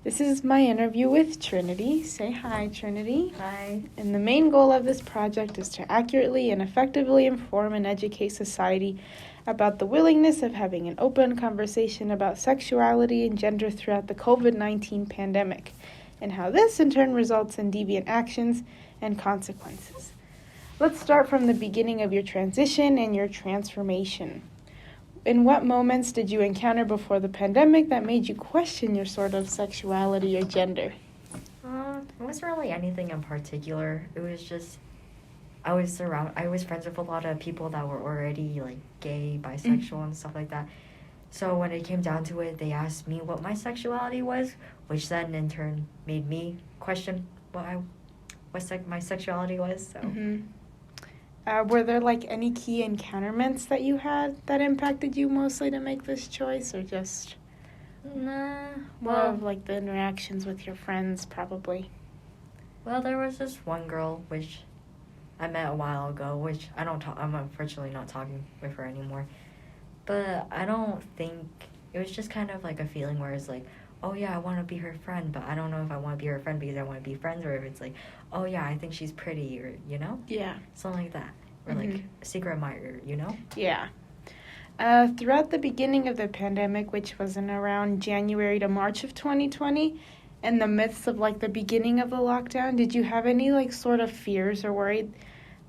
This is my interview with Trinity. Say hi, Trinity. Hi. And the main goal of this project is to accurately and effectively inform and educate society about the willingness of having an open conversation about sexuality and gender throughout the COVID-19 pandemic, and how this in turn results in deviant actions and consequences. Let's start from the beginning of your transition and your transformation. In what moments did you encounter before the pandemic that made you question your sort of sexuality or gender? It wasn't really anything in particular. It was just I was friends with a lot of people that were already like gay, bisexual, and stuff like that. So when it came down to it, they asked me what my sexuality was, which then in turn made me question my sexuality was. So. Were there like any key encounterments that you had that impacted you mostly to make this choice, or just Nah. more of like the interactions with your friends probably? Well, there was this one girl which I met a while ago, which I'm unfortunately not talking with her anymore. But I don't think it was just kind of like a feeling where it's like, oh yeah, I want to be her friend, but I don't know if I want to be her friend because I want to be friends, or if it's like, oh yeah, I think she's pretty, or Yeah. something like that, or like a secret admirer, Yeah. Throughout the beginning of the pandemic, which was in around January to March of 2020, in the midst of like the beginning of the lockdown, did you have any like sort of fears or worried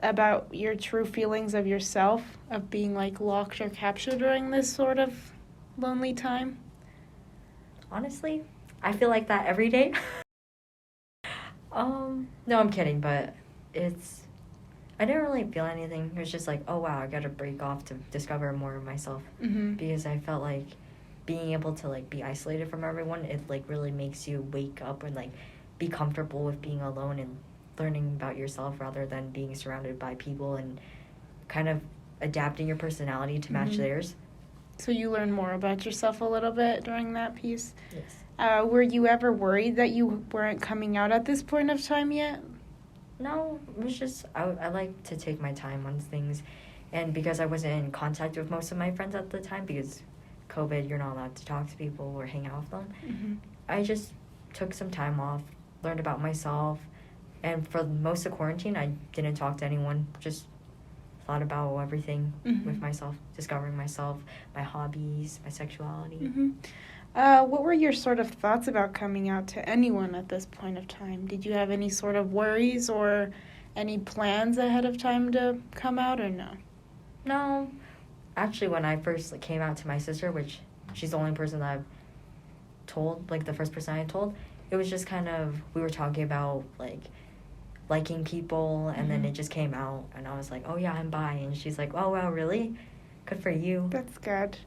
about your true feelings of yourself, of being like locked or captured during this sort of lonely time? Honestly, I feel like that every day. No, I'm kidding, but I didn't really feel anything. It was just like, oh wow, I gotta break off to discover more of myself. Because I felt like being able to like be isolated from everyone, it like really makes you wake up and like be comfortable with being alone and learning about yourself rather than being surrounded by people and kind of adapting your personality to match theirs. So you learned more about yourself a little bit during that piece? Yes. Were you ever worried that you weren't coming out at this point of time yet? No, it was just I like to take my time on things, and because I wasn't in contact with most of my friends at the time because COVID, you're not allowed to talk to people or hang out with them. I just took some time off, learned about myself, and for most of quarantine, I didn't talk to anyone. Just thought about everything with myself, discovering myself, my hobbies, my sexuality. What were your sort of thoughts about coming out to anyone at this point of time? Did you have any sort of worries or any plans ahead of time to come out, or no? No. Actually, when I first came out to my sister, which she's the only person that I've told, like the first person I told, it was just kind of, we were talking about like liking people, and then it just came out, and I was like, oh yeah, I'm bi, and she's like, oh wow, really? Good for you. That's good.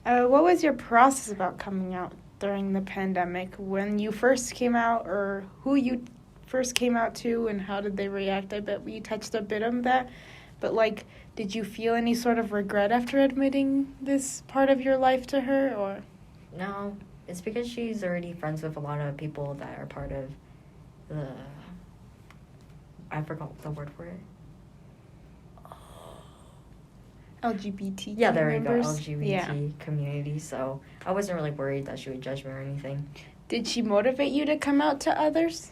What was your process about coming out during the pandemic? When you first came out, or who you first came out to, and how did they react? I bet we touched a bit on that. But, like, did you feel any sort of regret after admitting this part of your life to her, or? No, it's because she's already friends with a lot of people that are part of the... I forgot the word for it. LGBT Yeah, there members? we go, LGBT community, so I wasn't really worried that she would judge me or anything. Did she motivate you to come out to others?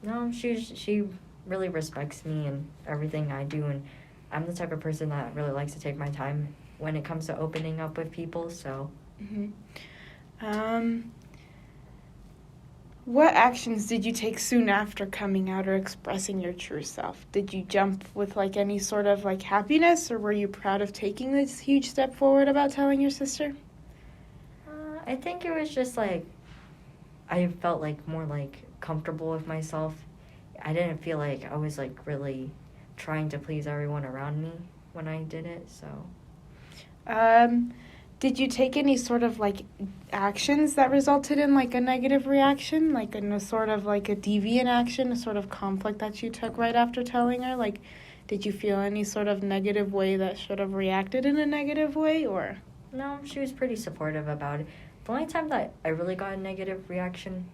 No, she really respects me and everything I do, and I'm the type of person that really likes to take my time when it comes to opening up with people, so... What actions did you take soon after coming out or expressing your true self? Did you jump with, like, any sort of, like, happiness, or were you proud of taking this huge step forward about telling your sister? I think it was just, like, I felt, like, more, like, comfortable with myself. I didn't feel like I was, like, really trying to please everyone around me when I did it, so... Did you take any sort of, like, actions that resulted in, like, a negative reaction? Like, in a sort of, like, a deviant action, a sort of conflict that you took right after telling her? Like, did you feel any sort of negative way that should have reacted in a negative way, or? No, she was pretty supportive about it. The only time that I really got a negative reaction,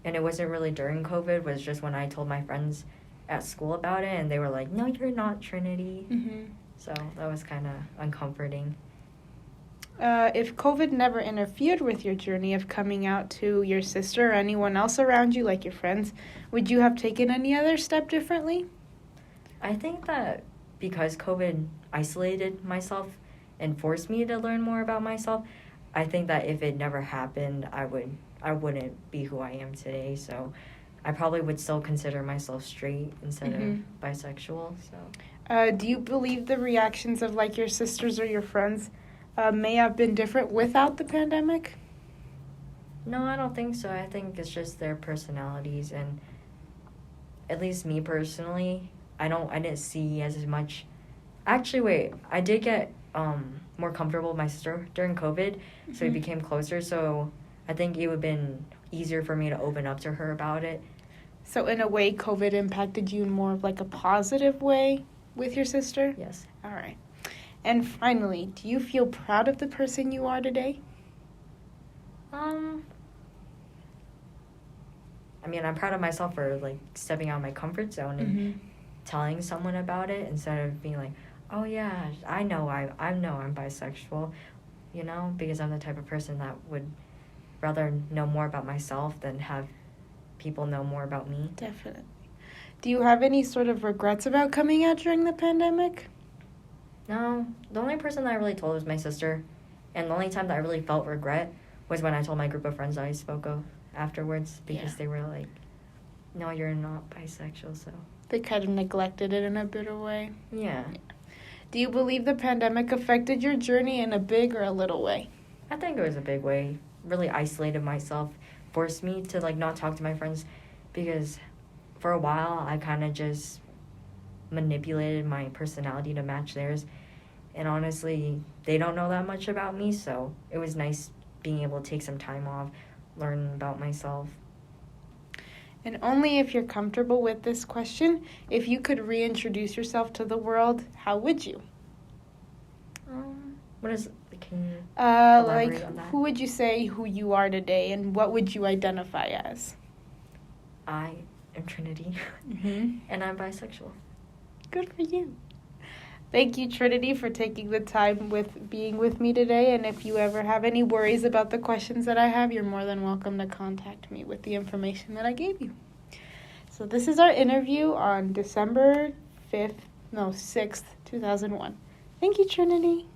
and it wasn't really during COVID, was just when I told my friends at school about it, and they were like, no, you're not, Trinity. So that was kind of uncomforting. If COVID never interfered with your journey of coming out to your sister or anyone else around you, like your friends, would you have taken any other step differently? I think that because COVID isolated myself and forced me to learn more about myself, I think that if it never happened, I wouldn't be who I am today. So I probably would still consider myself straight instead of bisexual. So Do you believe the reactions of like your sisters or your friends may have been different without the pandemic? no, I don't think so. I think it's just their personalities, and at least me personally, I didn't see as much. Actually, wait, I did get more comfortable with my sister during COVID, so we became closer. So I think it would have been easier for me to open up to her about it. So in a way, COVID impacted you in more of like a positive way with your sister? Yes. All right. And finally, do you feel proud of the person you are today? I mean, I'm proud of myself for like stepping out of my comfort zone and telling someone about it instead of being like, oh yeah, I know I'm bisexual, because I'm the type of person that would rather know more about myself than have people know more about me. Definitely. Do you have any sort of regrets about coming out during the pandemic? No, the only person that I really told was my sister, and the only time that I really felt regret was when I told my group of friends that I spoke of afterwards, because they were like, no, you're not bisexual, so. They kind of neglected it in a bitter way. Yeah. Do you believe the pandemic affected your journey in a big or a little way? I think it was a big way. Really isolated myself, forced me to like not talk to my friends, because for a while I kind of just manipulated my personality to match theirs, and honestly they don't know that much about me, so it was nice being able to take some time off, learn about myself. And only if you're comfortable with this question, if you could reintroduce yourself to the world, how would you? What is, can you elaborate like, on that? who would you say who you are today, and what would you identify as? I am Trinity, and I'm bisexual. Good for you. Thank you, Trinity, for taking the time with being with me today. And if you ever have any worries about the questions that I have, you're more than welcome to contact me with the information that I gave you. So this is our interview on December 6th, 2001. Thank you, Trinity.